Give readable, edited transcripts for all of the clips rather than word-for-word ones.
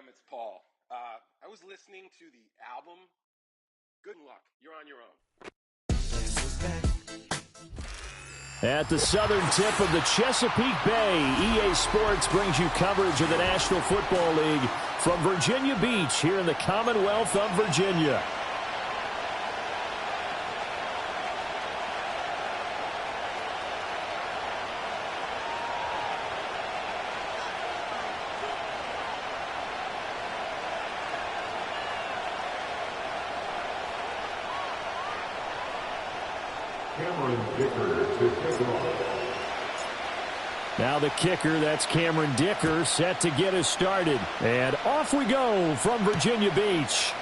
It's Paul. I was listening to the album. Good luck. You're on your own. At the southern tip of the Chesapeake Bay, EA Sports brings you coverage of the National Football League from Virginia Beach here in the Commonwealth of Virginia. Now the kicker, that's Cameron Dicker, set to get us started. And off we go from Virginia Beach.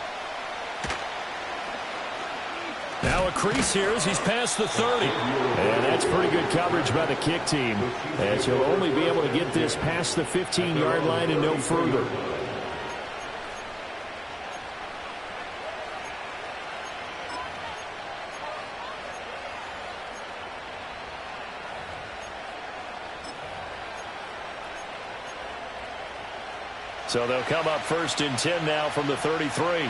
Now a crease here as he's past the 30. And that's pretty good coverage by the kick team, as he'll only be able to get this past the 15-yard line and no further. So they'll come up 1st and 10 now from the 33.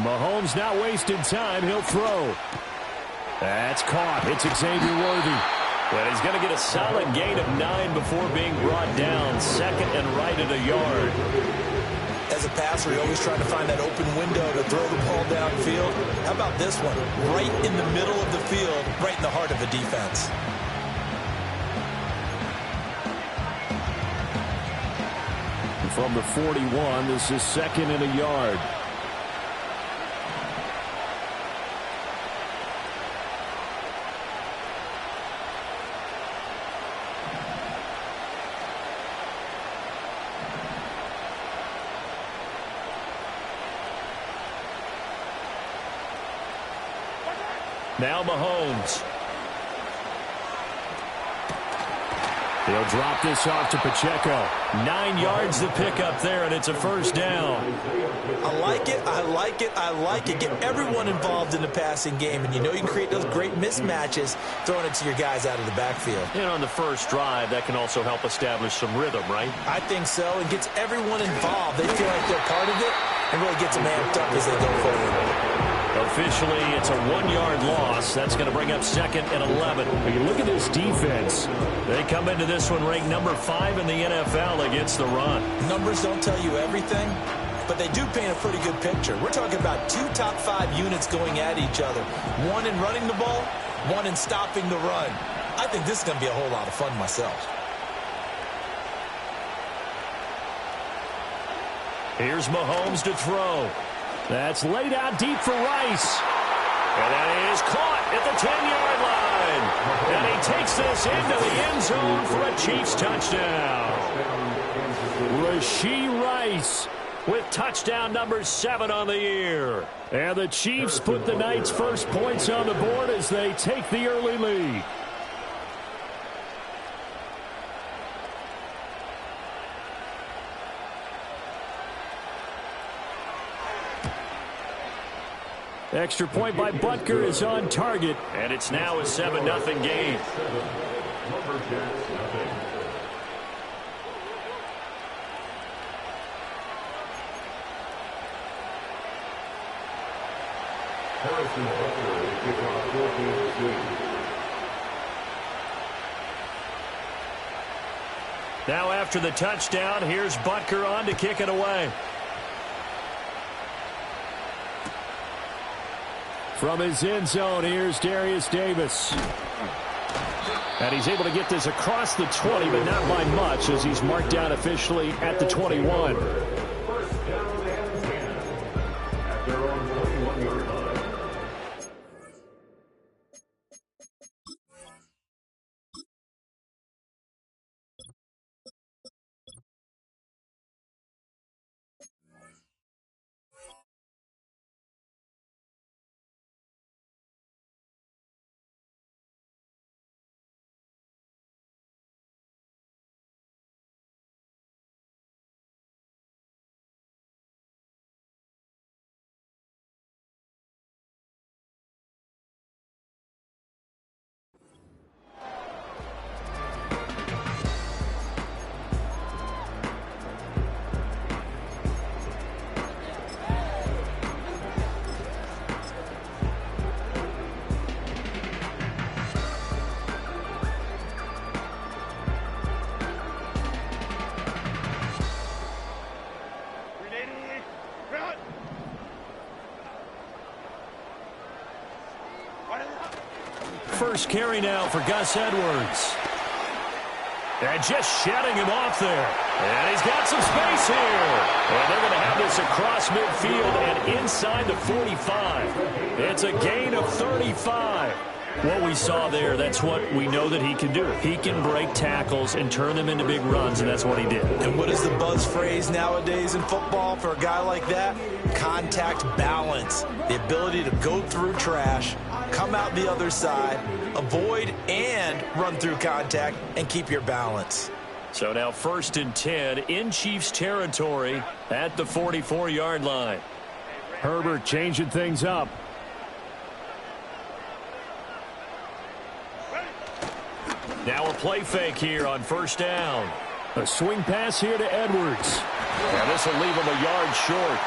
Mahomes not wasting time. He'll throw. That's caught. It's Xavier Worthy. But he's going to get a solid gain of 9 before being brought down. 2nd and right at a yard. As a passer, you're always trying to find that open window to throw the ball downfield. How about this one? Right in the middle of the field, right in the heart of the defense. From the 41, this is 2nd and a yard. Now Mahomes. He'll drop this off to Pacheco. 9 yards to pick up there, and it's a 1st down. I like it, I like it, I like it. Get everyone involved in the passing game, and you know you can create those great mismatches throwing it to your guys out of the backfield. And on the first drive, that can also help establish some rhythm, right? I think so. It gets everyone involved. They feel like they're part of it, and really gets them amped up as they go forward. Officially, it's a 1-yard loss. That's going to bring up 2nd and 11. When you look at this defense, they come into this one ranked number 5 in the NFL against the run. Numbers don't tell you everything, but they do paint a pretty good picture. We're talking about 2 top 5 units going at each other. One in running the ball, one in stopping the run. I think this is going to be a whole lot of fun myself. Here's Mahomes to throw. That's laid out deep for Rice. And that is caught at the 10-yard line. And he takes this into the end zone for a Chiefs touchdown. Rashee Rice with touchdown number 7 on the year. And the Chiefs put the night's first points on the board as they take the early lead. Extra point by Butker is on target, and it's now a 7-0 game. Now after the touchdown, here's Butker on to kick it away. From his end zone, here's Darius Davis. And he's able to get this across the 20, but not by much, as he's marked down officially at the 21. first carry now for Gus Edwards. And just shedding him off there. And he's got some space here. And they're going to have this across midfield and inside the 45. It's a gain of 35. What we saw there, that's what we know that he can do. He can break tackles and turn them into big runs, and that's what he did. And what is the buzz phrase nowadays in football for a guy like that? Contact balance. The ability to go through trash, come out the other side, avoid and run through contact, and keep your balance. So now 1st and 10 in Chiefs territory at the 44-yard line. Herbert changing things up. Now a play fake here on 1st down. A swing pass here to Edwards. And this will leave him a yard short.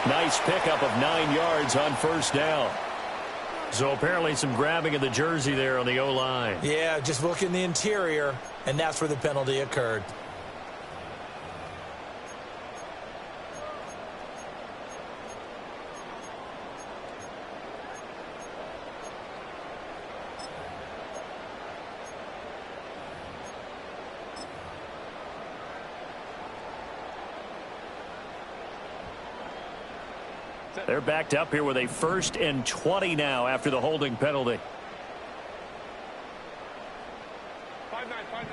Nice pickup of 9 yards on 1st down. So apparently some grabbing of the jersey there on the O-line. Yeah, just look in the interior, and that's where the penalty occurred. They're backed up here with a 1st and 20 now after the holding penalty. 5-9, 5-9.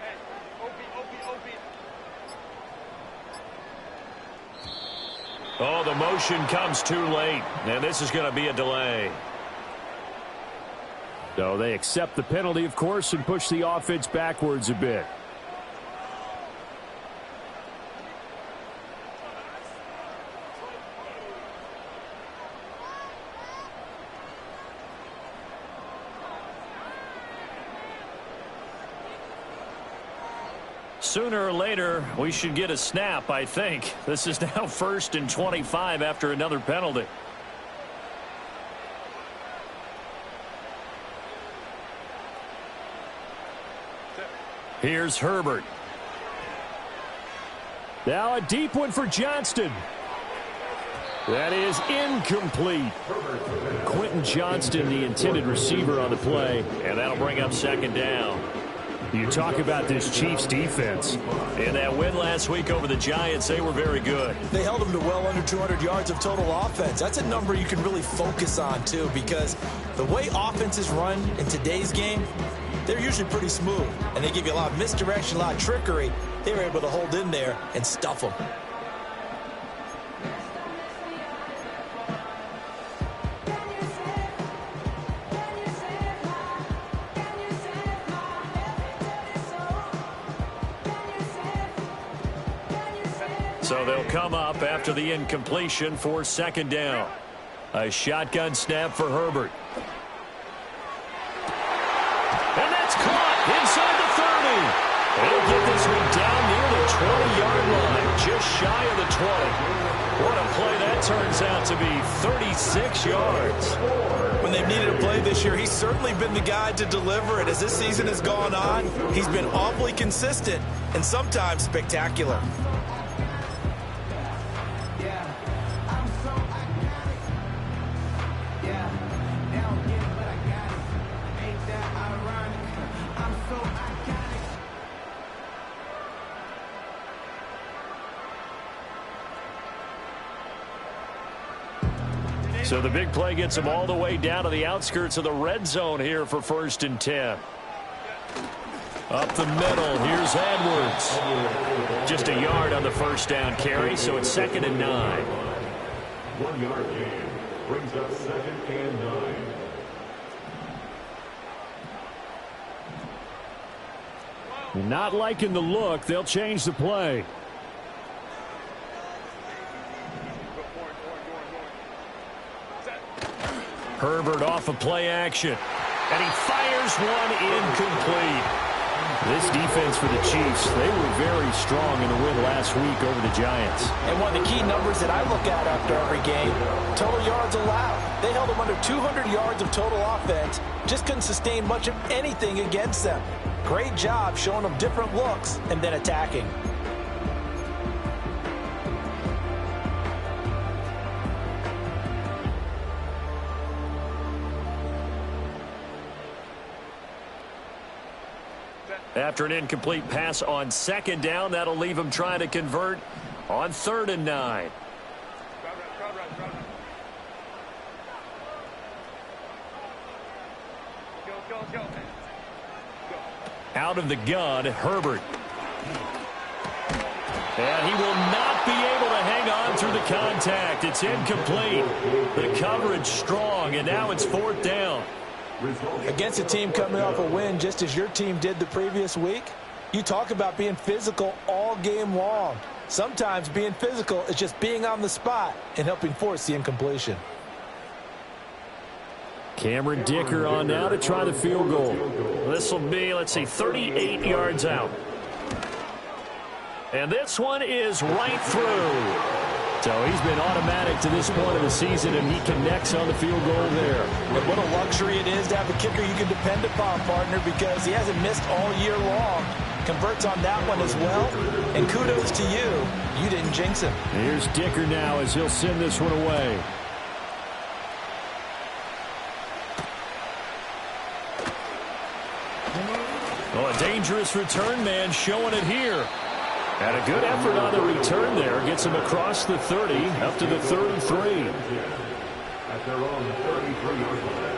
Hey, OP. Oh, the motion comes too late, and this is going to be a delay. So they accept the penalty, of course, and push the offense backwards a bit. Sooner or later, we should get a snap, I think. This is now 1st and 25 after another penalty. Here's Herbert. Now a deep one for Johnston. That is incomplete. Quentin Johnston, the intended receiver on the play, and that'll bring up 2nd down. You talk about this Chiefs defense. In that win last week over the Giants, they were very good. They held them to well under 200 yards of total offense. That's a number you can really focus on, too, because the way offenses run in today's game, they're usually pretty smooth, and they give you a lot of misdirection, a lot of trickery. They were able to hold in there and stuff them. So they'll come up after the incompletion for 2nd down. A shotgun snap for Herbert. And that's caught inside the 30. They'll get this one down near the 20-yard line, just shy of the 20. What a play that turns out to be, 36 yards. When they've needed a play this year, he's certainly been the guy to deliver it. As this season has gone on, he's been awfully consistent and sometimes spectacular. So the big play gets them all the way down to the outskirts of the red zone here for 1st and 10. Up the middle, here's Edwards. Just a yard on the 1st down carry, so it's 2nd and 9. 1 yard gain brings up 2nd and 9. Not liking the look, they'll change the play. Herbert off of play action. And he fires one incomplete. This defense for the Chiefs, they were very strong in the win last week over the Giants. And one of the key numbers that I look at after every game, total yards allowed. They held them under 200 yards of total offense. Just couldn't sustain much of anything against them. Great job showing them different looks and then attacking. After an incomplete pass on second down, that'll leave him trying to convert on 3rd and 9. Out of the gun, Herbert. And he will not be able to hang on through the contact. It's incomplete. The coverage strong, and now it's 4th down. Against a team coming off a win just as your team did the previous week, you talk about being physical all game long. Sometimes being physical is just being on the spot and helping force the incompletion. Cameron Dicker on now to try the field goal. This will be, let's see, 38 yards out. And this one is right through. So he's been automatic to this point of the season, and he connects on the field goal there. And what a luxury it is to have a kicker you can depend upon, partner, because he hasn't missed all year long. Converts on that one as well. And kudos to you. You didn't jinx him. Here's Dicker now as he'll send this one away. Oh, a dangerous return man showing it here. And a good effort on the return there. Gets him across the 30, up to the 33. At their own 33-yard line.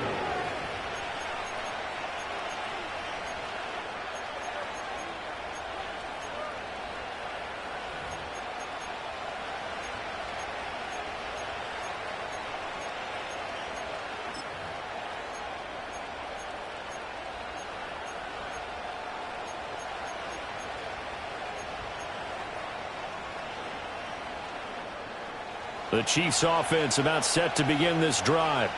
The Chiefs offense about set to begin this drive.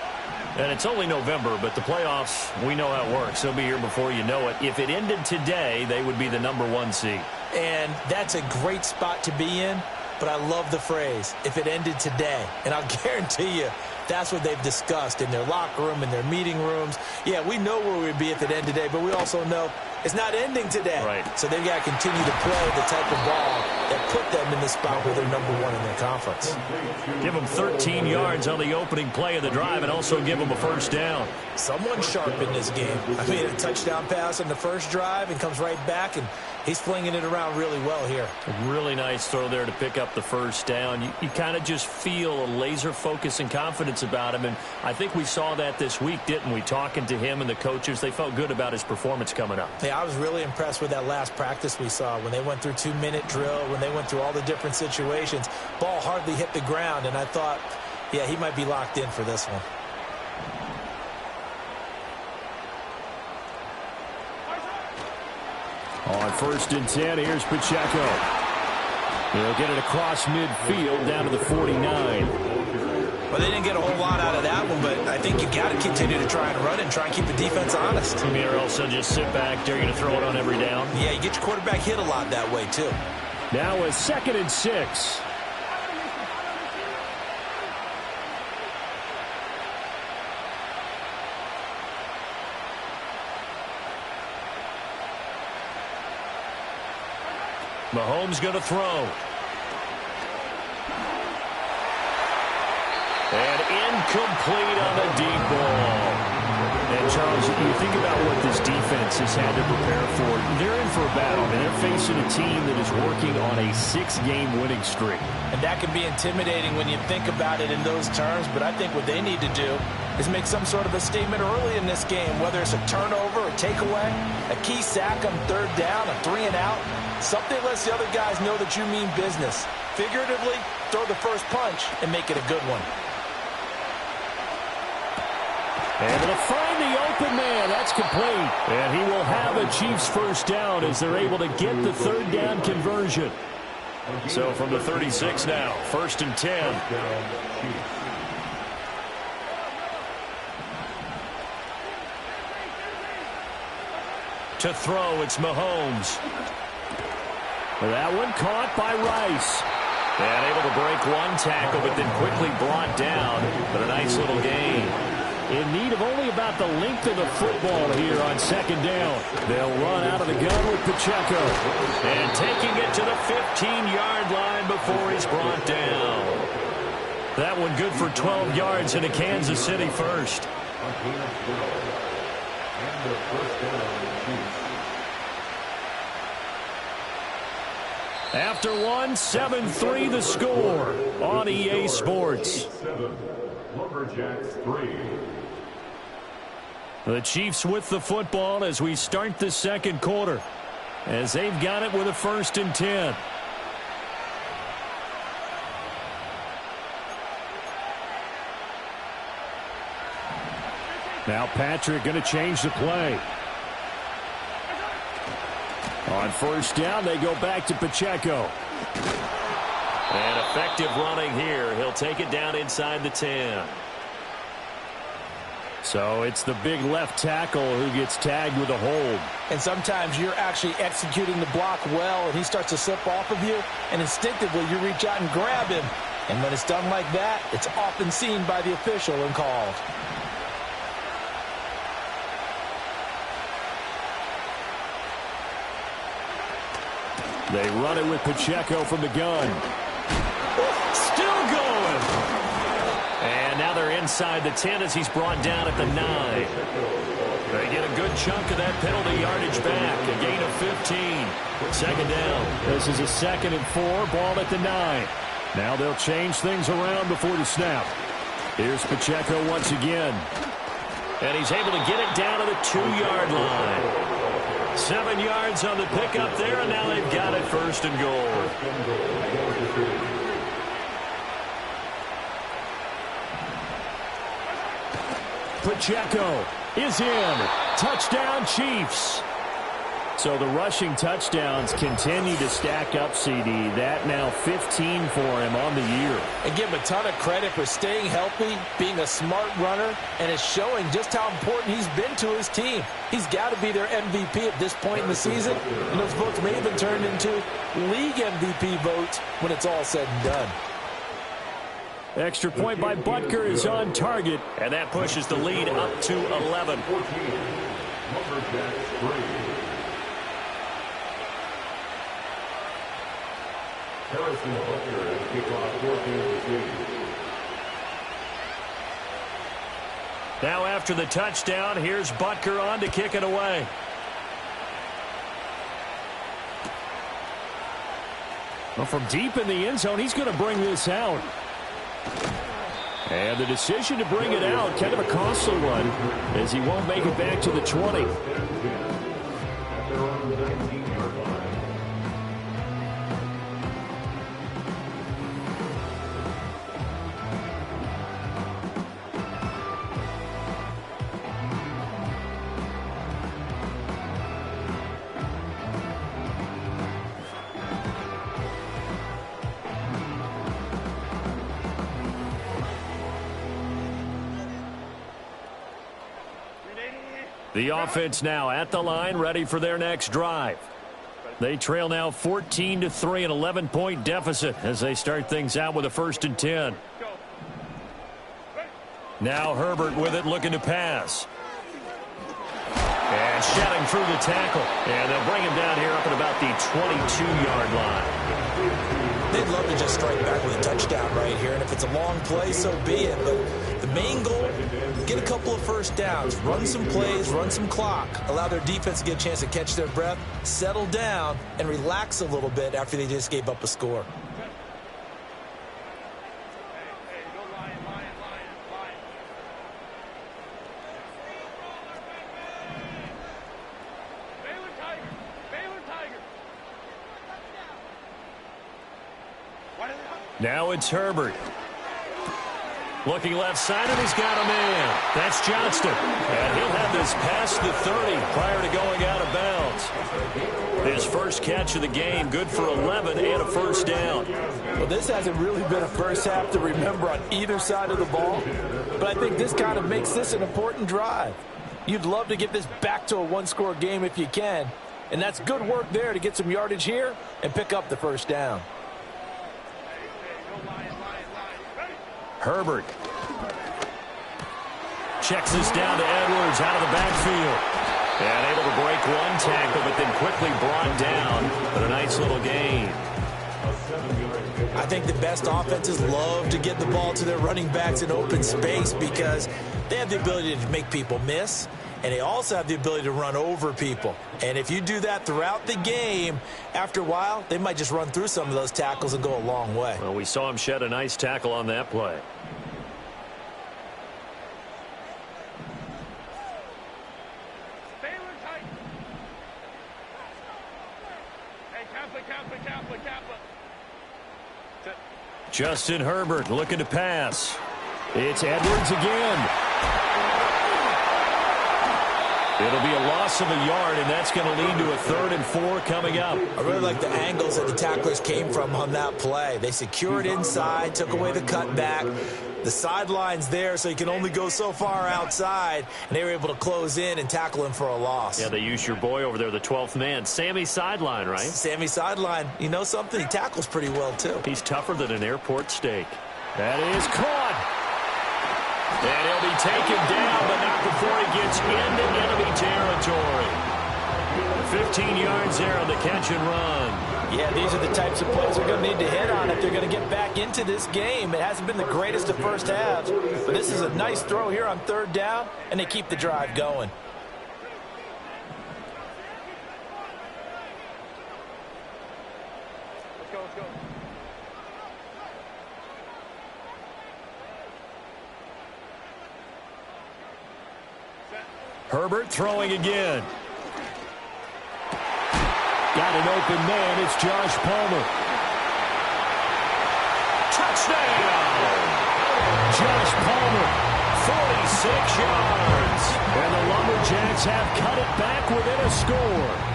And it's only November, but the playoffs, we know how it works. They'll be here before you know it. If it ended today, they would be the #1 seed. And that's a great spot to be in, but I love the phrase, if it ended today. And I'll guarantee you, that's what they've discussed in their locker room, in their meeting rooms. Yeah, we know where we'd be if it ended today, but we also know it's not ending today. Right. So they've got to continue to play the type of ball that put them in the spot where they're #1 in their conference. Give them 13 yards on the opening play of the drive and also give them a first down. Someone sharp in this game. I mean, a touchdown pass on the first drive and comes right back, and he's flinging it around really well here. A really nice throw there to pick up the first down. You kind of just feel a laser focus and confidence about him, and I think we saw that this week, didn't we? Talking to him and the coaches, they felt good about his performance coming up. Yeah, I was really impressed with that last practice we saw when they went through 2-minute drill, when they went through all the different situations. Ball hardly hit the ground, and I thought, yeah, he might be locked in for this one. On 1st and 10, here's Pacheco. He'll get it across midfield down to the 49. Well, they didn't get a whole lot out of that one, but I think you got to continue to try and run and try and keep the defense honest. Or else they'll just sit back, dare you to throw it on every down. Yeah, you get your quarterback hit a lot that way, too. Now a 2nd and 6. Mahomes going to throw. And incomplete on the deep ball. And, Charles, you think about what this defense has had to prepare for. They're in for a battle, and they're facing a team that is working on a 6-game winning streak. And that can be intimidating when you think about it in those terms, but I think what they need to do is make some sort of a statement early in this game, whether it's a turnover, a takeaway, a key sack on 3rd down, a 3-and-out. Something lets the other guys know that you mean business. Figuratively, throw the first punch and make it a good one. Able to find the open man. That's complete. And he will have a Chiefs first down as they're able to get the 3rd down conversion. So from the 36 now, 1st and 10. To throw, it's Mahomes. That one caught by Rice. And able to break one tackle, but then quickly brought down. But a nice little gain. In need of only about the length of the football here on 2nd down. They'll run out of the gun with Pacheco. And taking it to the 15-yard line before he's brought down. That one good for 12 yards in a Kansas City first. After one, 7-3 the score on EA Sports. 7, Lumberjacks 3. The Chiefs with the football as we start the second quarter, as they've got it with a 1st and 10. Now Patrick going to change the play. On 1st down, they go back to Pacheco. And effective running here. He'll take it down inside the 10. So it's the big left tackle who gets tagged with a hold. And sometimes you're actually executing the block well, and he starts to slip off of you, and instinctively you reach out and grab him. And when it's done like that, it's often seen by the official and called. They run it with Pacheco from the gun. Still going. And now they're inside the 10 as he's brought down at the 9. They get a good chunk of that penalty yardage back. A gain of 15. 2nd down. This is a 2nd and 4. Ball at the 9. Now they'll change things around before the snap. Here's Pacheco once again. And he's able to get it down to the 2-yard line. 7 yards on the pickup there, and now they've got it 1st and goal. Pacheco is in. Touchdown, Chiefs. So the rushing touchdowns continue to stack up, CD. That now 15 for him on the year. And give him a ton of credit for staying healthy, being a smart runner, and it's showing just how important he's been to his team. He's got to be their MVP at this point in the season, and those votes may have been turned into league MVP votes when it's all said and done. Extra point by Butker is on target. And that pushes the lead up to 11. 14, Lumberjacks 3. Harrison Butker has kicked off 14-3. Now after the touchdown, here's Butker on to kick it away. Well, from deep in the end zone, he's going to bring this out. And the decision to bring it out, kind of a costly one, as he won't make it back to the 20. At their own 19-yard line. The offense now at the line, ready for their next drive. They trail now 14-3, an 11-point deficit as they start things out with a 1st and 10. Now Herbert with it, looking to pass. And shedding through the tackle. And they'll bring him down here up at about the 22-yard line. They'd love to just strike back with a touchdown right here, and if it's a long play, so be it. But the main goal, get a couple of 1st downs, run some plays, run some clock, allow their defense to get a chance to catch their breath, settle down, and relax a little bit after they just gave up a score. Now it's Herbert. Looking left side, and he's got a man. That's Johnston. And he'll have this past the 30 prior to going out of bounds. His first catch of the game, good for 11 and a 1st down. Well, this hasn't really been a first half to remember on either side of the ball, but I think this kind of makes this an important drive. You'd love to get this back to a 1-score game if you can, and that's good work there to get some yardage here and pick up the 1st down. Herbert checks this down to Edwards out of the backfield. And able to break one tackle, but then quickly brought down. But a nice little gain. I think the best offenses love to get the ball to their running backs in open space because they have the ability to make people miss. and they also have the ability to run over people. And if you do that throughout the game, after a while, they might just run through some of those tackles and go a long way. Well, we saw him shed a nice tackle on that play. Justin Herbert looking to pass. It's Edwards again. It'll be a loss of a yard, and that's going to lead to a 3rd and 4 coming up. I really like the angles that the tacklers came from on that play. They secured inside, took away the cutback. The sideline's there, so you can only go so far outside, and they were able to close in and tackle him for a loss. Yeah, they used your boy over there, the 12th man, Sammy Sideline, right? Sammy Sideline. You know something? He tackles pretty well, too. He's tougher than an airport steak. That is caught. And he'll be taken down, but not before he gets into enemy territory. 15 yards there on the catch and run. Yeah, these are the types of plays they're going to need to hit on if they're going to get back into this game. It hasn't been the greatest of first halves, but this is a nice throw here on 3rd down, and they keep the drive going. Let's go. Herbert throwing again. Got an open man. It's Josh Palmer. Touchdown! Josh Palmer, 46 yards. And the Lumberjacks have cut it back within a score.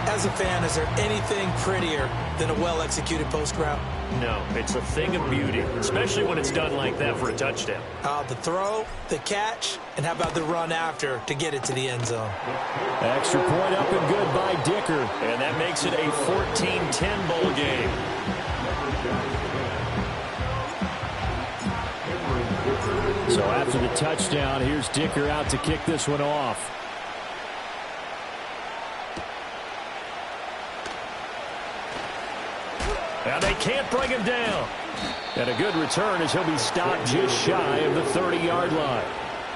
As a fan, is there anything prettier than a well-executed post route? No, it's a thing of beauty, especially when it's done like that for a touchdown. The throw, the catch, and how about the run after to get it to the end zone? Extra point up and good by Dicker. And that makes it a 14-10 bowl game. So after the touchdown, here's Dicker out to kick this one off. Now they can't bring him down. And a good return as he'll be stopped just shy of the 30-yard line.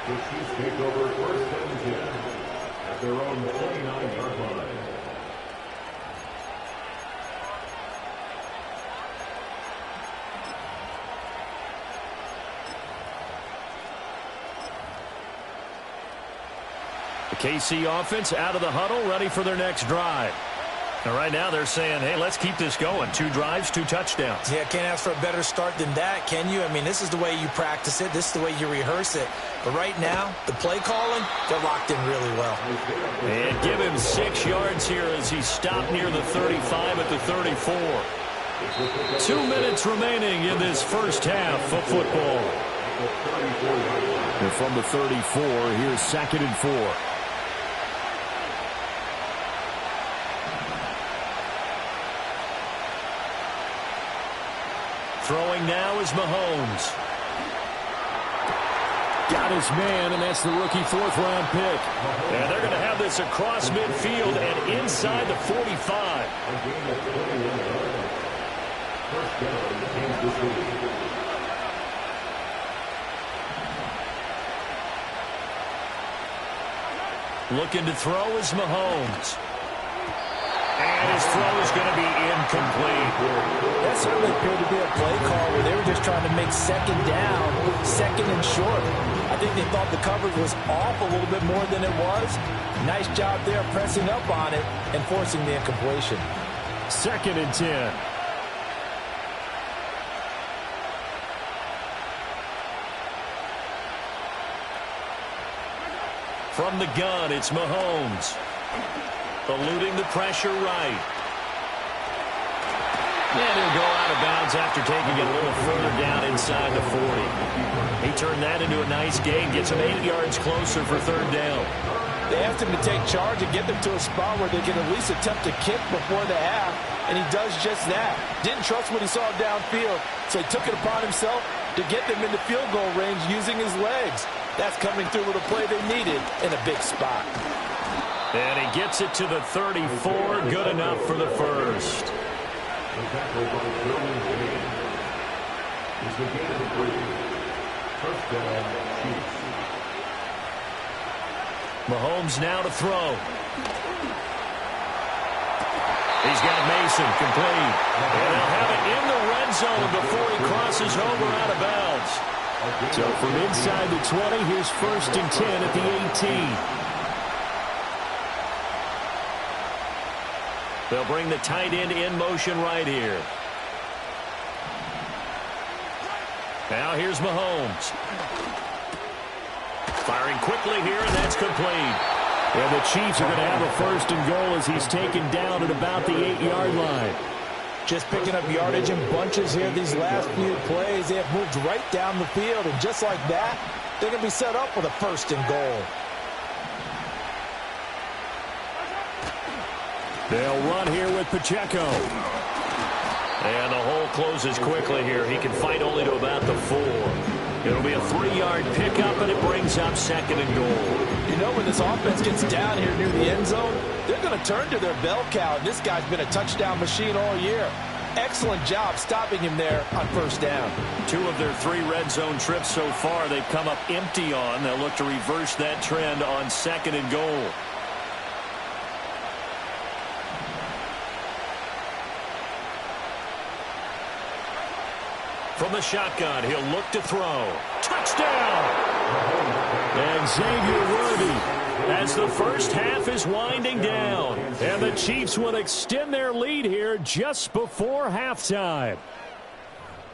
The Chiefs take over 1st and 10 at their own 29-yard line. The KC offense out of the huddle, ready for their next drive. And right now they're saying, hey, let's keep this going. 2 drives, 2 touchdowns. Yeah, can't ask for a better start than that, can you? I mean, this is the way you practice it. This is the way you rehearse it. But right now, the play calling, they're locked in really well. And give him 6 yards here as he's stopped near the 35 at the 34. 2 minutes remaining in this first half of football. And from the 34, here's 2nd and 4. Throwing now is Mahomes. Got his man, and that's the rookie 4th-round pick. And they're going to have this across midfield and inside the 45. Looking to throw is Mahomes. And his throw is going to be incomplete. That certainly appeared to be a play call where they were just trying to make 2nd down, 2nd and short. I think they thought the coverage was off a little bit more than it was. Nice job there pressing up on it and forcing the incompletion. 2nd and 10. From the gun, it's Mahomes. Eluding the pressure right. And he'll go out of bounds after taking it a little further down inside the 40. He turned that into a nice gain, gets him 8 yards closer for 3rd down. They asked him to take charge and get them to a spot where they can at least attempt to kick before the half, and he does just that. Didn't trust what he saw downfield, so he took it upon himself to get them into field goal range using his legs. That's coming through with a play they needed in a big spot. And he gets it to the 34, good enough for the first. The tackle by Derwin James is the gain of 3. 1st down, Chiefs. Mahomes now to throw. He's got Mason complete. And they'll have it in the red zone before he crosses over out of bounds. So from inside the 20, here's 1st and 10 at the 18. They'll bring the tight end in motion right here. Now here's Mahomes. Firing quickly here, and that's complete. And the Chiefs are going to have a 1st and goal as he's taken down at about the 8-yard line. Just picking up yardage in bunches here these last few plays. They have moved right down the field, and just like that, they're going to be set up with a 1st and goal. They'll run here with Pacheco. And the hole closes quickly here. He can fight only to about the 4. It'll be a 3-yard pickup, and it brings up 2nd and goal. You know, when this offense gets down here near the end zone, they're going to turn to their bell cow. This guy's been a touchdown machine all year. Excellent job stopping him there on 1st down. 2 of their 3 red zone trips so far they've come up empty on. They'll look to reverse that trend on 2nd and goal. From the shotgun, he'll look to throw. Touchdown! And Xavier Worthy, as the first half is winding down. And the Chiefs will extend their lead here just before halftime.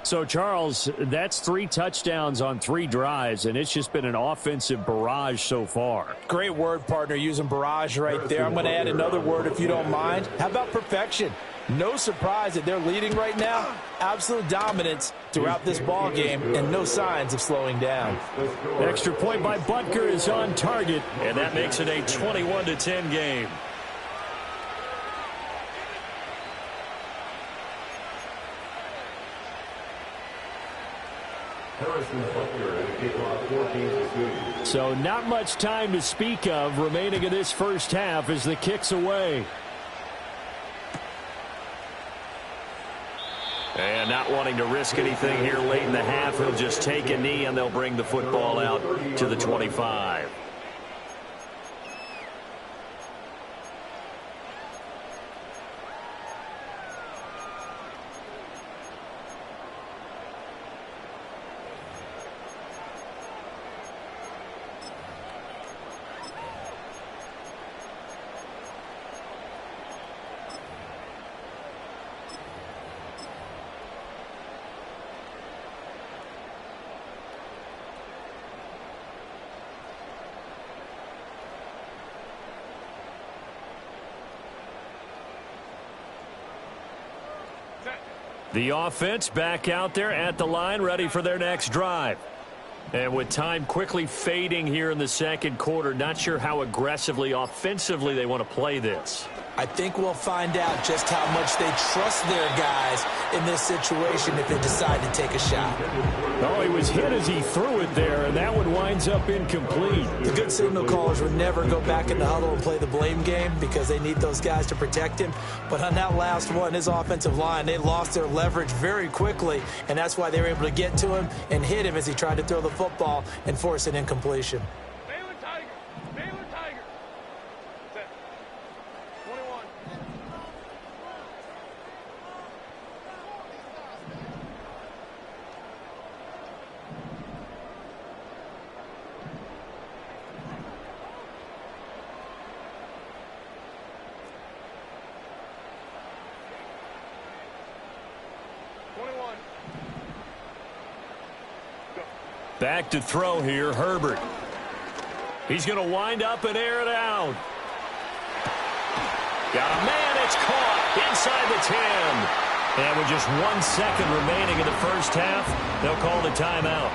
So, Charles, that's 3 touchdowns on 3 drives, and it's just been an offensive barrage so far. Great word, partner, using barrage right there. I'm going to add another word if you don't mind. How about perfection? No surprise that they're leading right now. Absolute dominance throughout this ball game and no signs of slowing down. Extra point by Butker is on target, and that makes it a 21-10 game. So not much time to speak of remaining in this first half as the kick's away. And not wanting to risk anything here late in the half, he'll just take a knee and they'll bring the football out to the 25. The offense back out there at the line, ready for their next drive. And with time quickly fading here in the second quarter, not sure how aggressively, offensively they want to play this. I think we'll find out just how much they trust their guys in this situation if they decide to take a shot. Oh, he was hit as he threw it there, and that one winds up incomplete. The good signal callers would never go back in the huddle and play the blame game because they need those guys to protect him. But on that last one, his offensive line, they lost their leverage very quickly, and that's why they were able to get to him and hit him as he tried to throw the football and force an incompletion. Back to throw here, Herbert. He's going to wind up and air it out. Got a man, it's caught inside the 10. And with just 1 second remaining in the first half, they'll call the timeout.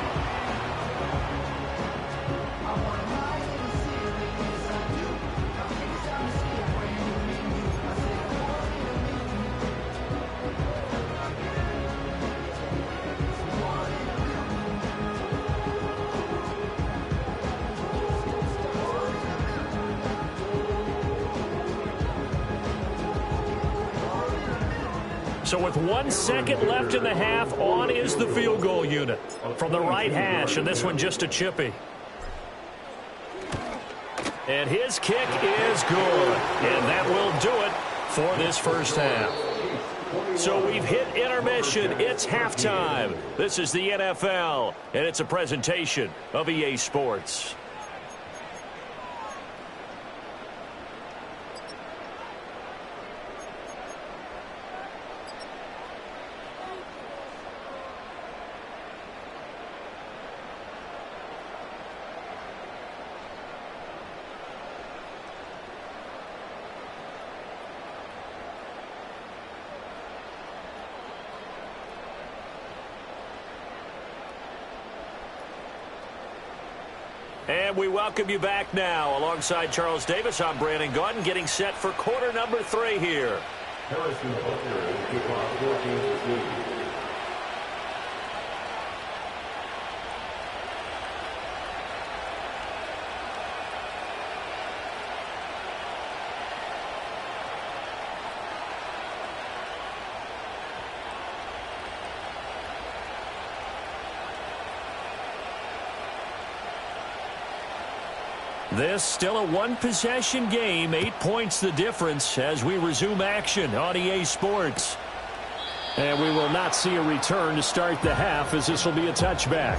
So with 1 second left in the half, on is the field goal unit from the right hash, and this one just a chippy. And his kick is good. And that will do it for this first half. So we've hit intermission. It's halftime. This is the NFL, and it's a presentation of EA Sports. And we welcome you back now. Alongside Charles Davis, I'm Brandon Gaudin, getting set for quarter number 3 here. Harrison Butker is kickoff for Kansas City. This still a one-possession game, 8 points the difference as we resume action on EA Sports. And we will not see a return to start the half, as this will be a touchback.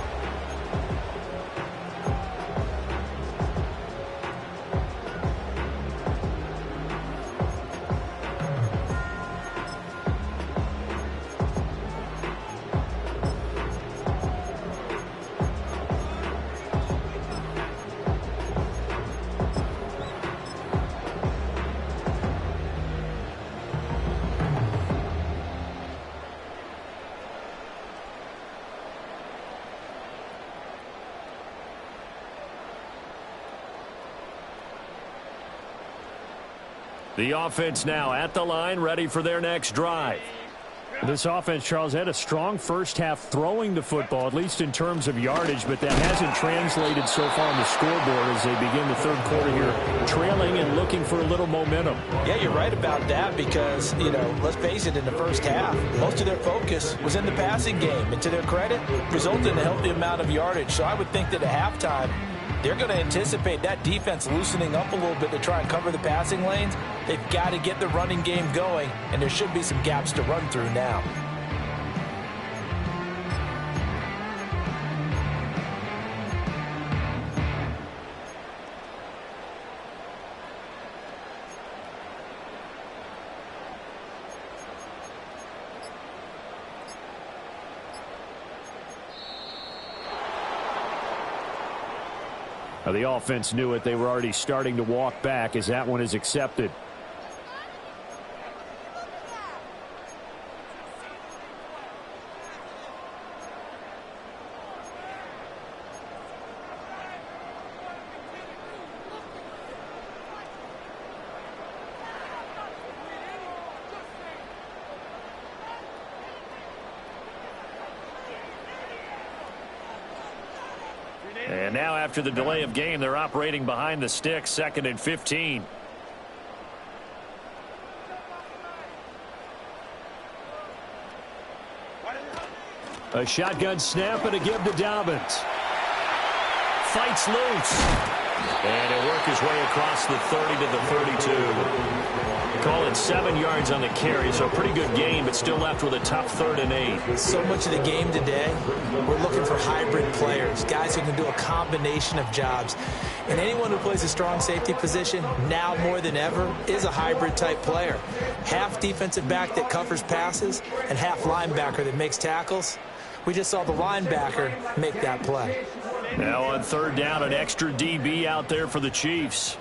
The offense now at the line, ready for their next drive. This offense, Charles, had a strong first half throwing the football, at least in terms of yardage, but that hasn't translated so far on the scoreboard as they begin the third quarter here, trailing and looking for a little momentum. Yeah, you're right about that because, let's face it, in the first half, most of their focus was in the passing game. And to their credit, resulted in a healthy amount of yardage. So I would think that at halftime, they're going to anticipate that defense loosening up a little bit to try and cover the passing lanes. They've got to get the running game going, and there should be some gaps to run through now. The offense knew it. They were already starting to walk back as that one is accepted. And now after the delay of game, they're operating behind the sticks, 2nd and 15. A shotgun snap and a give to Dobbins. Fights loose. And he'll work his way across the 30 to the 32. Call it 7 yards on the carry, so a pretty good game, but still left with a tough 3rd and 8. So much of the game today, we're looking for hybrid players, guys who can do a combination of jobs. And anyone who plays a strong safety position, now more than ever, is a hybrid type player. Half defensive back that covers passes and half linebacker that makes tackles. We just saw the linebacker make that play. Now on 3rd down, an extra DB out there for the Chiefs.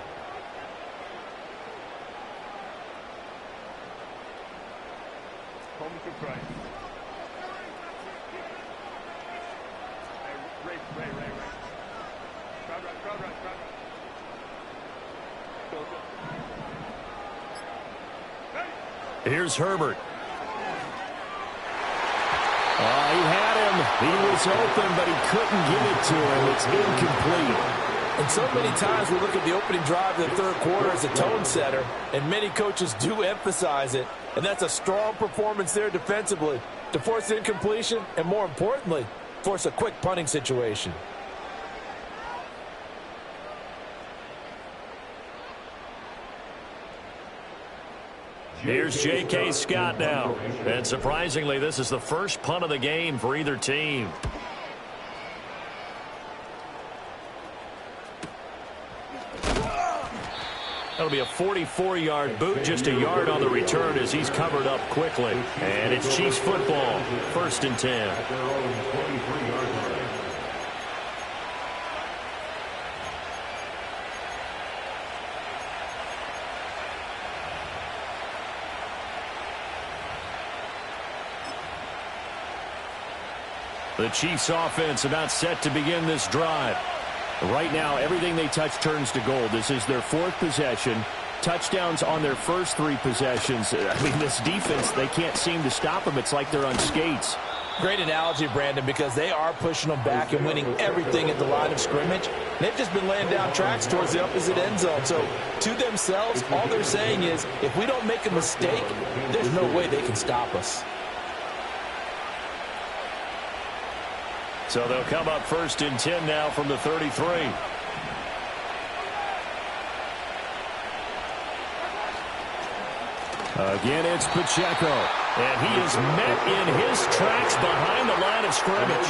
Here's Herbert. He had him. He was open, but he couldn't get it to him. It's incomplete. And so many times we look at the opening drive of the third quarter as a tone setter, and many coaches do emphasize it. And that's a strong performance there defensively to force incompletion and, more importantly, force a quick punting situation. Here's J.K. Scott now. And surprisingly, this is the first punt of the game for either team. That'll be a 44-yard boot, just a yard on the return as he's covered up quickly. And it's Chiefs football, 1st and 10. The Chiefs offense about set to begin this drive. Right now, everything they touch turns to gold. This is their 4th possession. Touchdowns on their first 3 possessions. I mean, this defense, they can't seem to stop them. It's like they're on skates. Great analogy, Brandon, because they are pushing them back and winning everything at the line of scrimmage. They've just been laying down tracks towards the opposite end zone. So, to themselves, all they're saying is, if we don't make a mistake, there's no way they can stop us. So they'll come up 1st and 10 now from the 33. Again, it's Pacheco. And he is met in his tracks behind the line of scrimmage.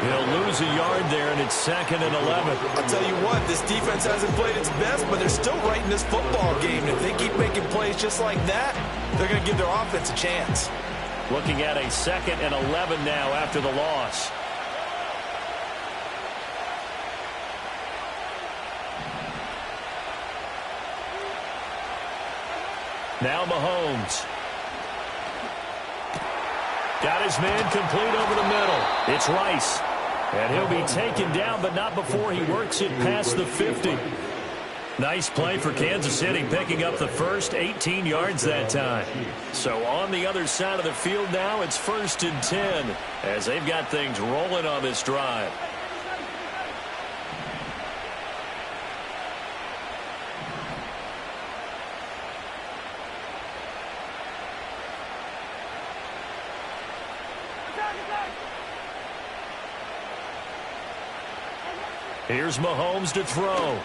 He'll lose a yard there, and it's 2nd and 11. I'll tell you what, this defense hasn't played its best, but they're still right in this football game. If they keep making plays just like that, they're going to give their offense a chance. Looking at a 2nd and 11 now after the loss. Now Mahomes. Got his man complete over the middle. It's Rice. And he'll be taken down, but not before he works it past the 50. Nice play for Kansas City, picking up the first 18 yards that time. So on the other side of the field now, it's 1st and 10 as they've got things rolling on this drive. Here's Mahomes to throw.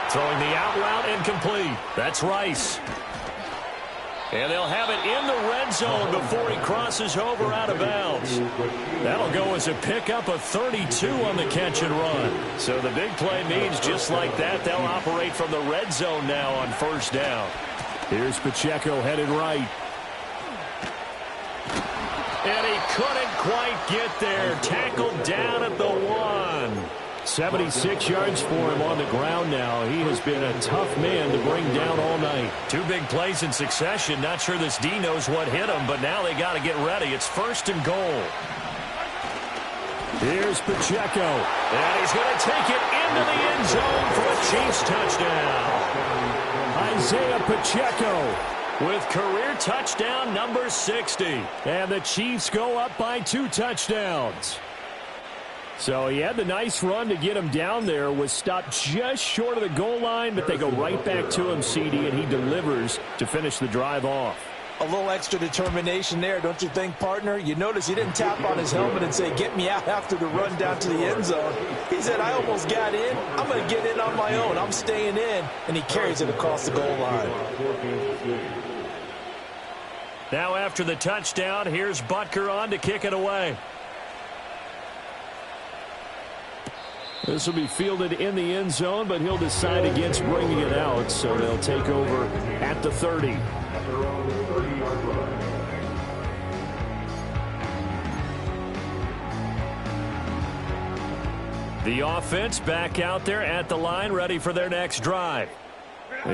Throwing the out route and complete. That's Rice. And they'll have it in the red zone before he crosses over out of bounds. That'll go as a pickup of 32 on the catch and run. So the big play means just like that, they'll operate from the red zone now on 1st down. Here's Pacheco headed right. And he couldn't quite get there. Tackled down at the 1. 76 yards for him on the ground now. He has been a tough man to bring down all night. 2 big plays in succession. Not sure this D knows what hit him, but now they got to get ready. It's 1st and goal. Here's Pacheco. And he's going to take it into the end zone for a Chiefs touchdown. Isaiah Pacheco with career touchdown number 60. And the Chiefs go up by 2 touchdowns. So he had the nice run to get him down there, was stopped just short of the goal line, but they go right back to him, CD, and he delivers to finish the drive off. A little extra determination there, don't you think, partner? You notice he didn't tap on his helmet and say, get me out after the run down to the end zone. He said, I almost got in. I'm going to get in on my own. I'm staying in. And he carries it across the goal line. Now after the touchdown, here's Butker on to kick it away. This will be fielded in the end zone, but he'll decide against bringing it out, so they'll take over at the 30. The offense back out there at the line, ready for their next drive.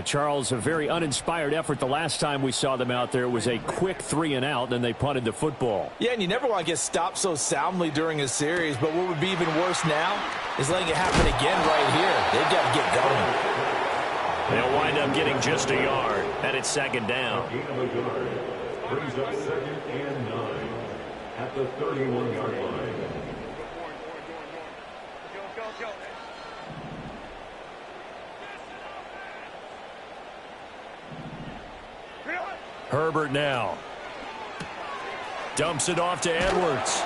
Charles, a very uninspired effort. The last time we saw them out there was a quick 3 and out, and they punted the football. Yeah, and you never want to get stopped so soundly during a series, but what would be even worse now is letting it happen again right here. They've got to get going. They'll wind up getting just a yard, and it's 2nd down. Brings up 2nd and 9 at the 31-yard line. Herbert now. Dumps it off to Edwards.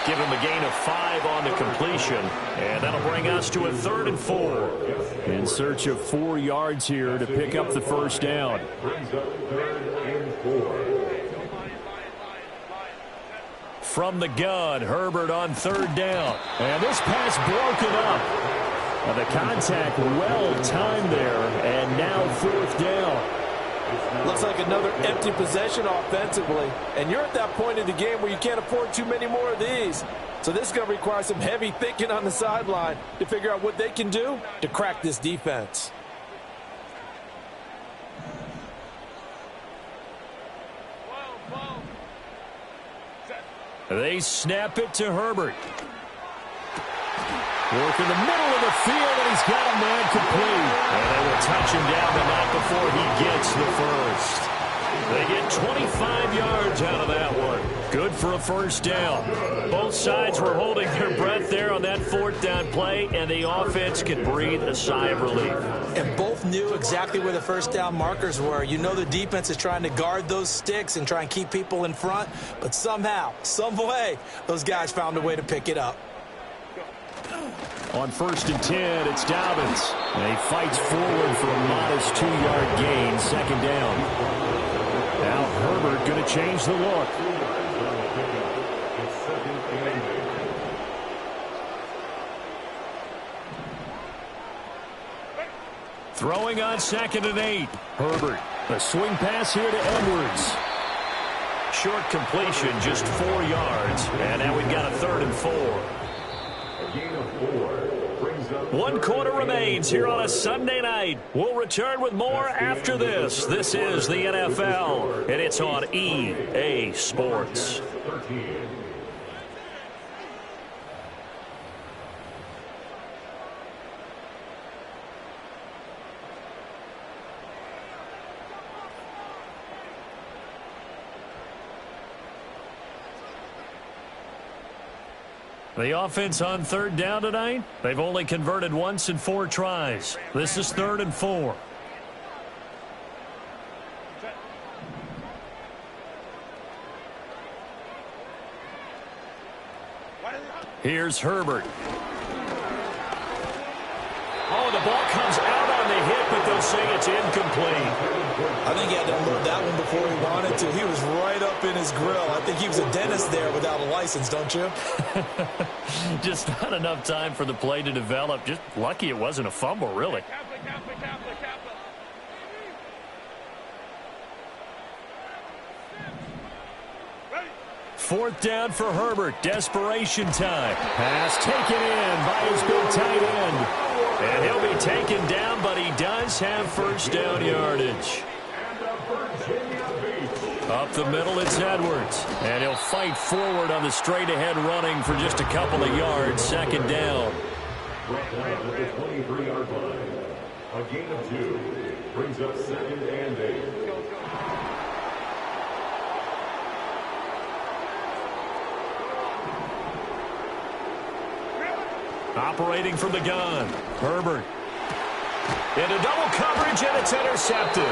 give him a gain of 5 on the completion. And that'll bring us to a 3rd and 4. In search of 4 yards here to pick up the first down. Brings up 3rd and 4. From the gun, Herbert on 3rd down. And this pass broken up. The contact well timed there, and now 4th down. Looks like another empty possession offensively. And you're at that point in the game where you can't afford too many more of these. So this is going to require some heavy thinking on the sideline to figure out what they can do to crack this defense. They snap it to Herbert. Work in the middle of the field, and he's got a man complete. And they will touch him down, but not before he gets the first. They get 25 yards out of that one. Good for a first down. Both sides were holding their breath there on that 4th down play, and the offense could breathe a sigh of relief. And both knew exactly where the first down markers were. You know the defense is trying to guard those sticks and try and keep people in front, but somehow, some way, those guys found a way to pick it up. On 1st and 10, it's Dobbins. And he fights forward for a modest 2-yard gain, 2nd down. Now Herbert going to change the look. Throwing on 2nd and 8. Herbert, a swing pass here to Edwards. Short completion, just 4 yards. And now we've got a 3rd and 4. A gain of 4. 1 quarter remains here on a Sunday night. We'll return with more after this. This is the NFL, and it's on EA Sports. The offense on 3rd down tonight, they've only converted once in 4 tries. This is 3rd and 4. Here's Herbert. Oh, the ball comes out on the hit, but they'll say it's incomplete. I think he had to unload that one before he wanted to. He was right up in his grill. I think he was a dentist there without a license, don't you? Just not enough time for the play to develop. Just lucky it wasn't a fumble, really. Fourth down for Herbert. Desperation time. Pass taken in by his big tight end. And he'll be taken down, but he does have first down yardage. Up the middle, it's Edwards. And he'll fight forward on the straight-ahead running for just a couple of yards. 2nd down. Brought down at the 23-yard line. A gain of 2. Brings up 2nd and 8. Operating from the gun. Herbert. Into double coverage, and it's intercepted.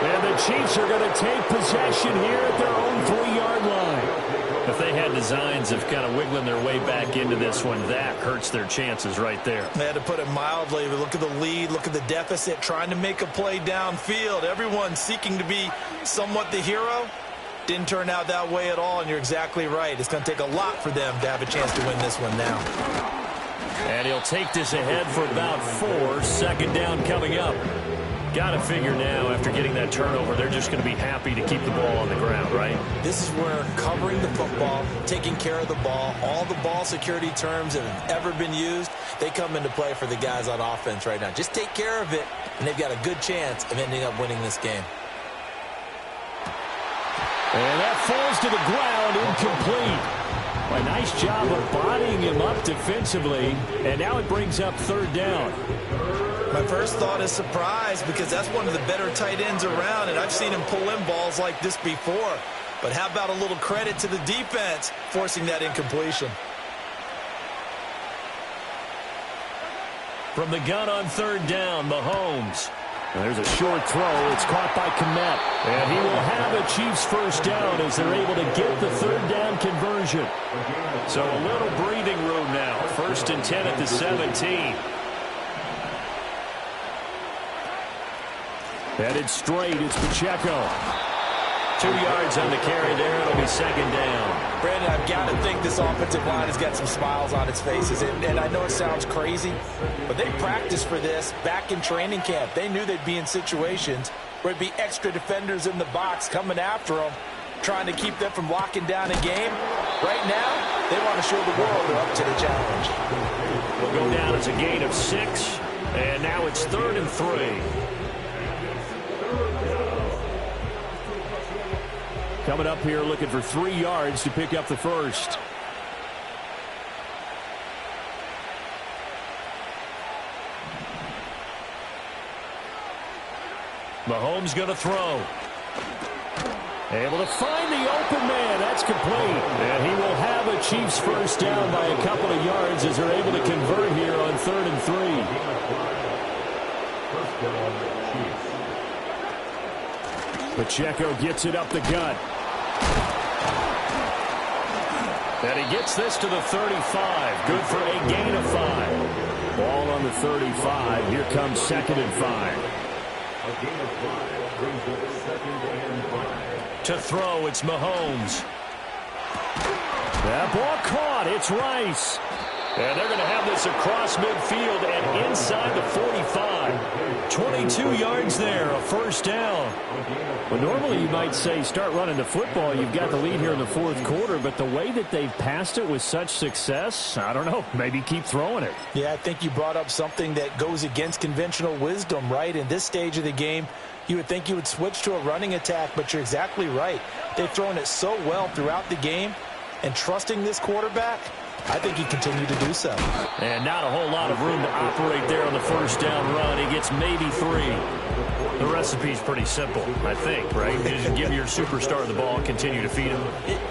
And the Chiefs are going to take possession here at their own 3-yard line. If they had designs of kind of wiggling their way back into this one, that hurts their chances right there. They had to put it mildly. Look at the lead, look at the deficit, trying to make a play downfield. Everyone seeking to be somewhat the hero. Didn't turn out that way at all, and you're exactly right. It's going to take a lot for them to have a chance to win this one now. And he'll take this ahead for about 4. 2nd down coming up. Got to figure now, after getting that turnover, they're just going to be happy to keep the ball on the ground, right? This is where covering the football, taking care of the ball, all the ball security terms that have ever been used, they come into play for the guys on offense right now. Just take care of it, and they've got a good chance of ending up winning this game. And that falls to the ground, incomplete. A nice job of bodying him up defensively, and now it brings up 3rd down. My first thought is surprise, because that's one of the better tight ends around, and I've seen him pull in balls like this before. But how about a little credit to the defense forcing that incompletion? From the gun on 3rd down, Mahomes. There's a short throw. It's caught by Kmet. And he will have a Chiefs first down as they're able to get the third down conversion. So a little breathing room now. 1st and 10 at the 17. Headed straight, it's Pacheco. 2 yards on the carry there. It'll be 2nd down. Brandon, I've got to think this offensive line has got some smiles on its faces. And I know it sounds crazy, but they practiced for this back in training camp. They knew they'd be in situations where it'd be extra defenders in the box coming after them, trying to keep them from locking down a game. Right now, they want to show the world they're up to the challenge. Will go down as a gain of 6, and now it's 3rd and 3. Coming up here looking for 3 yards to pick up the first. Mahomes going to throw. Able to find the open man. That's complete. And he will have a Chiefs first down by a couple of yards as they're able to convert here on 3rd and 3. Pacheco gets it up the gut. And he gets this to the 35. Good for a gain of 5. Ball on the 35. Here comes 2nd and 5. A gain of 5 brings up 2nd and 5. To throw, it's Mahomes. That ball caught. It's Rice. And they're going to have this across midfield and inside the 45. 22 yards there, a first down. Well, normally you might say start running the football. You've got the lead here in the 4th quarter, but the way that they've passed it with such success, I don't know, maybe keep throwing it. Yeah, I think you brought up something that goes against conventional wisdom, right? In this stage of the game, you would think you would switch to a running attack, but you're exactly right. They've thrown it so well throughout the game, and trusting this quarterback, I think he continued to do so. And not a whole lot of room to operate there on the first down run. He gets maybe 3. The recipe's pretty simple, I think, right? You just give your superstar the ball and continue to feed him.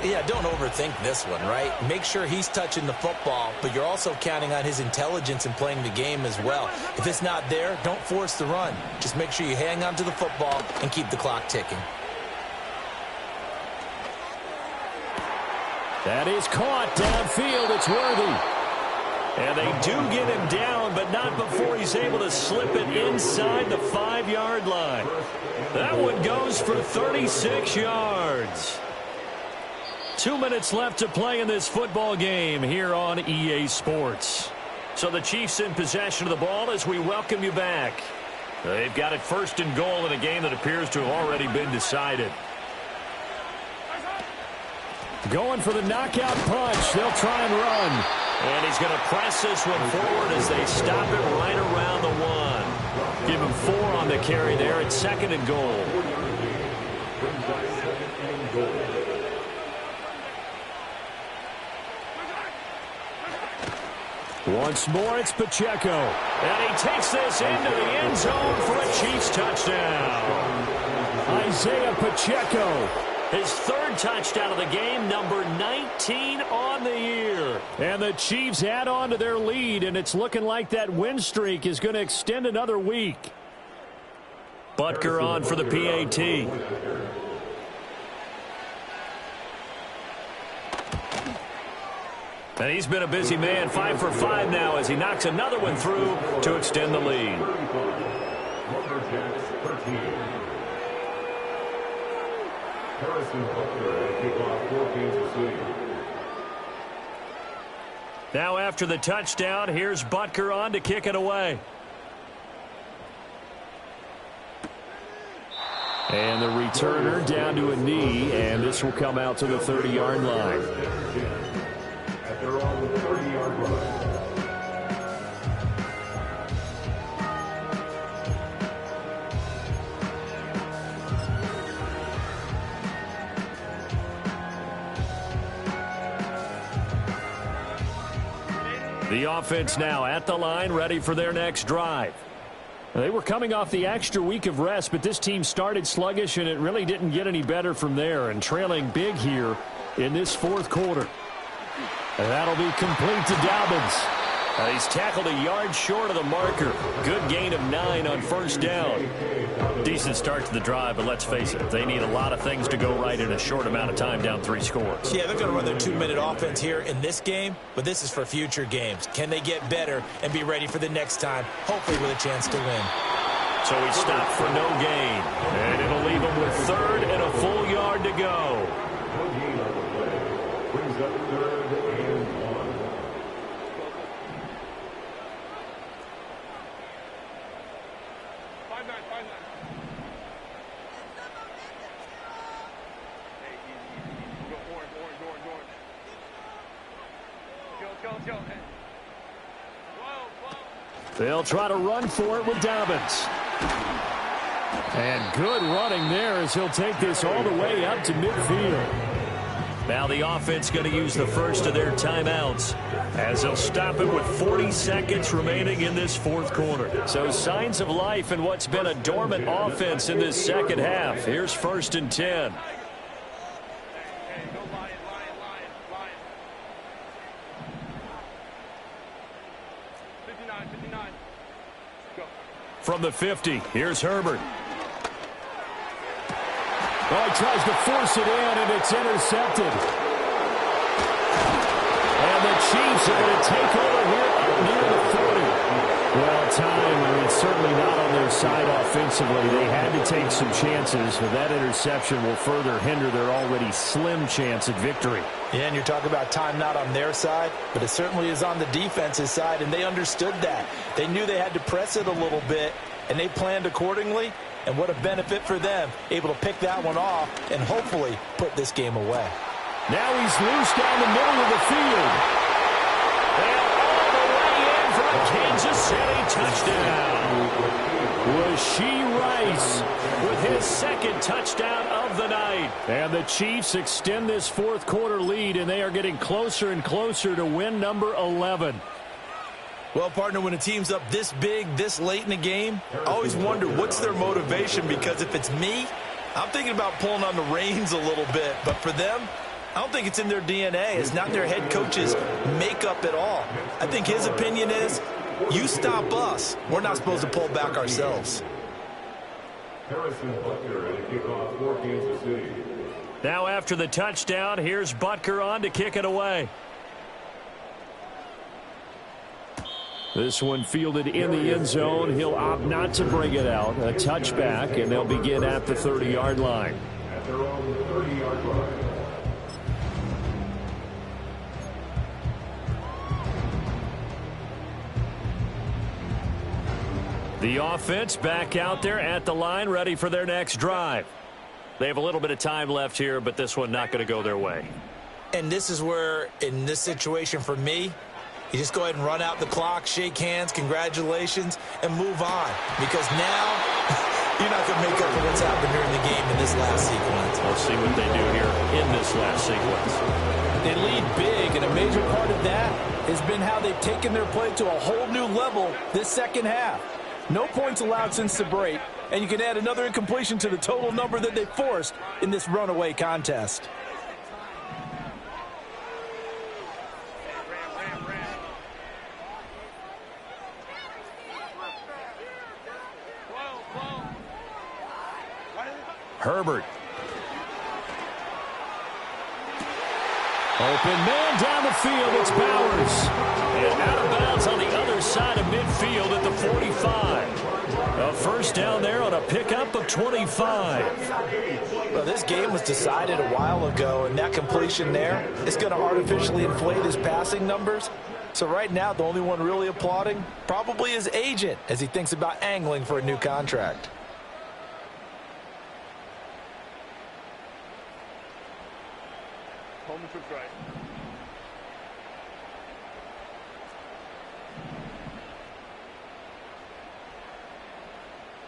Yeah, don't overthink this one, right? Make sure he's touching the football, but you're also counting on his intelligence in playing the game as well. If it's not there, don't force the run. Just make sure you hang on to the football and keep the clock ticking. That is caught downfield. It's Worthy. And they do get him down, but not before he's able to slip it inside the 5-yard line. That one goes for 36 yards. 2 minutes left to play in this football game here on EA Sports. So the Chiefs in possession of the ball as we welcome you back. They've got it 1st and goal in a game that appears to have already been decided. Going for the knockout punch. They'll try and run. And he's going to press this one forward as they stop it right around the 1. Give him 4 on the carry there at 2nd and goal. Once more, it's Pacheco. And he takes this into the end zone for a Chiefs touchdown. Isaiah Pacheco. His 3rd touchdown of the game, number 19 on the year. And the Chiefs add on to their lead, and it's looking like that win streak is going to extend another week. Butker on for the PAT. And he's been a busy man, 5 for 5 now as he knocks another one through to extend the lead. Now after the touchdown, here's Butker on to kick it away. And the returner down to a knee, and this will come out to the 30-yard line. At their own 30-yard line. The offense now at the line, ready for their next drive. They were coming off the extra week of rest, but this team started sluggish, and it really didn't get any better from there, and trailing big here in this 4th quarter. And that'll be complete to Dobbins. He's tackled a yard short of the marker. Good gain of 9 on first down. Decent start to the drive, but let's face it, they need a lot of things to go right in a short amount of time, down 3 scores. Yeah, they're going to run their 2-minute offense here in this game, but this is for future games. Can they get better and be ready for the next time, hopefully with a chance to win? So he stopped for no gain, and it'll leave him with 3rd and a full yard to go. No gain on the play. Brings up 3rd and 1. They'll try to run for it with Dobbins. And good running there as he'll take this all the way up to midfield. Now the offense going to use the first of their timeouts as they'll stop it with 40 seconds remaining in this 4th quarter. So signs of life in what's been a dormant offense in this second half. Here's 1st and 10. From the 50, here's Herbert. Oh, he tries to force it in, and it's intercepted. And the Chiefs are going to take over here up near the 40. Well, time is certainly not on their side offensively. They had to take some chances, but that interception will further hinder their already slim chance at victory. Yeah, and you're talking about time not on their side, but it certainly is on the defense's side, and they understood that. They knew they had to press it a little bit, and they planned accordingly, and what a benefit for them, able to pick that one off and hopefully put this game away. Now he's loose down the middle of the field. And all the way in for a Kansas City touchdown. Rashee Rice with his 2nd touchdown of the night. And the Chiefs extend this 4th quarter lead, and they are getting closer and closer to win number 11. Well, partner, when a team's up this big, this late in the game, I always wonder what's their motivation, because if it's me, I'm thinking about pulling on the reins a little bit. But for them, I don't think it's in their DNA. It's not their head coach's makeup at all. I think his opinion is, you stop us, we're not supposed to pull back ourselves. Harrison Butker at a kickoff for Kansas City. Now after the touchdown, here's Butker on to kick it away. This one fielded in the end zone. He'll opt not to bring it out. A touchback, and they'll begin at the 30-yard line. At their own 30-yard line. The offense back out there at the line, ready for their next drive. They have a little bit of time left here, but this one not going to go their way. And this is where, in this situation for me, you just go ahead and run out the clock, shake hands, congratulations, and move on. Because now, you're not going to make up for what's happened during the game in this last sequence. We'll see what they do here in this last sequence. They lead big, and a major part of that has been how they've taken their play to a whole new level this second half. No points allowed since the break, and you can add another incompletion to the total number that they forced in this runaway contest. Herbert. Open man down the field. It's Bowers. And out of bounds on the other side of midfield at the 45. A first down there on a pickup of 25. Well, this game was decided a while ago, and that completion there is going to artificially inflate his passing numbers. So right now, the only one really applauding probably his agent as he thinks about angling for a new contract. Home to right.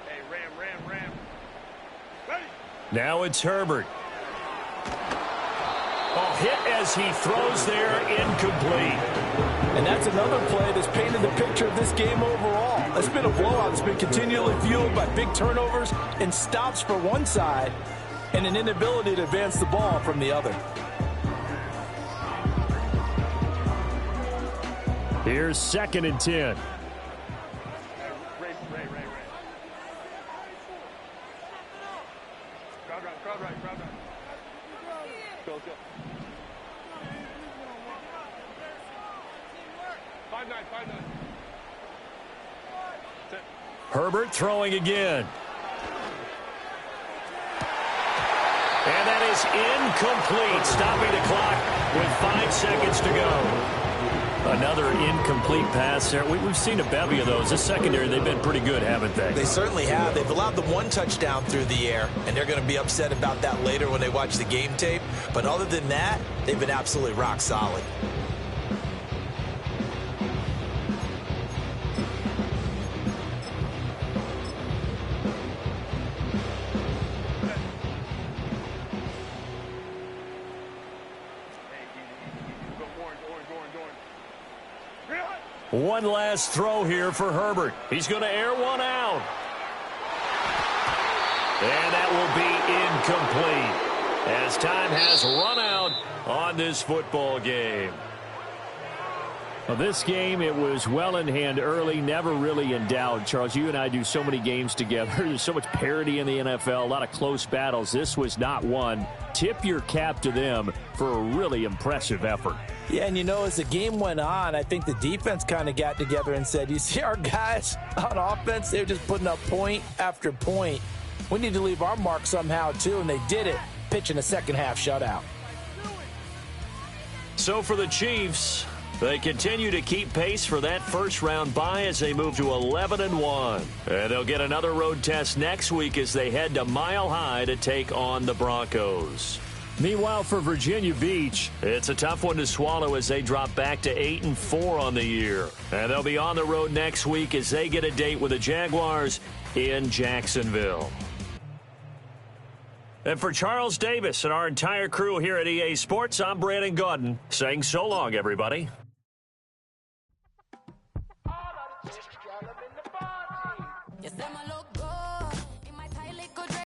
Hey, Ram. Ready? Now it's Herbert. Oh, hit as he throws there, incomplete. And that's another play that's painted the picture of this game overall. It's been a blowout. It's been continually fueled by big turnovers and stops for one side and an inability to advance the ball from the other. Here's 2nd and 10. Herbert throwing again. And that is incomplete, stopping the clock with 5 seconds to go. Another incomplete pass there. We've seen a bevy of those. This secondary, they've been pretty good, haven't they? They certainly have. They've allowed the 1 touchdown through the air, and they're going to be upset about that later when they watch the game tape. But other than that, they've been absolutely rock solid. One last throw here for Herbert. He's going to air one out. And that will be incomplete as time has run out on this football game. Well, this game, it was well in hand early, never really in doubt. Charles, you and I do so many games together. There's so much parity in the NFL, a lot of close battles. This was not one. Tip your cap to them for a really impressive effort. Yeah, and you know, as the game went on, I think the defense kind of got together and said, you see our guys on offense, they're just putting up point after point. We need to leave our mark somehow, too, and they did it, pitching a second-half shutout. So for the Chiefs, they continue to keep pace for that first-round bye as they move to 11-1. And they'll get another road test next week as they head to Mile High to take on the Broncos. Meanwhile, for Virginia Beach, it's a tough one to swallow as they drop back to 8-4 on the year. And they'll be on the road next week as they get a date with the Jaguars in Jacksonville. And for Charles Davis and our entire crew here at EA Sports, I'm Brandon Gaudin saying so long, everybody. Yes,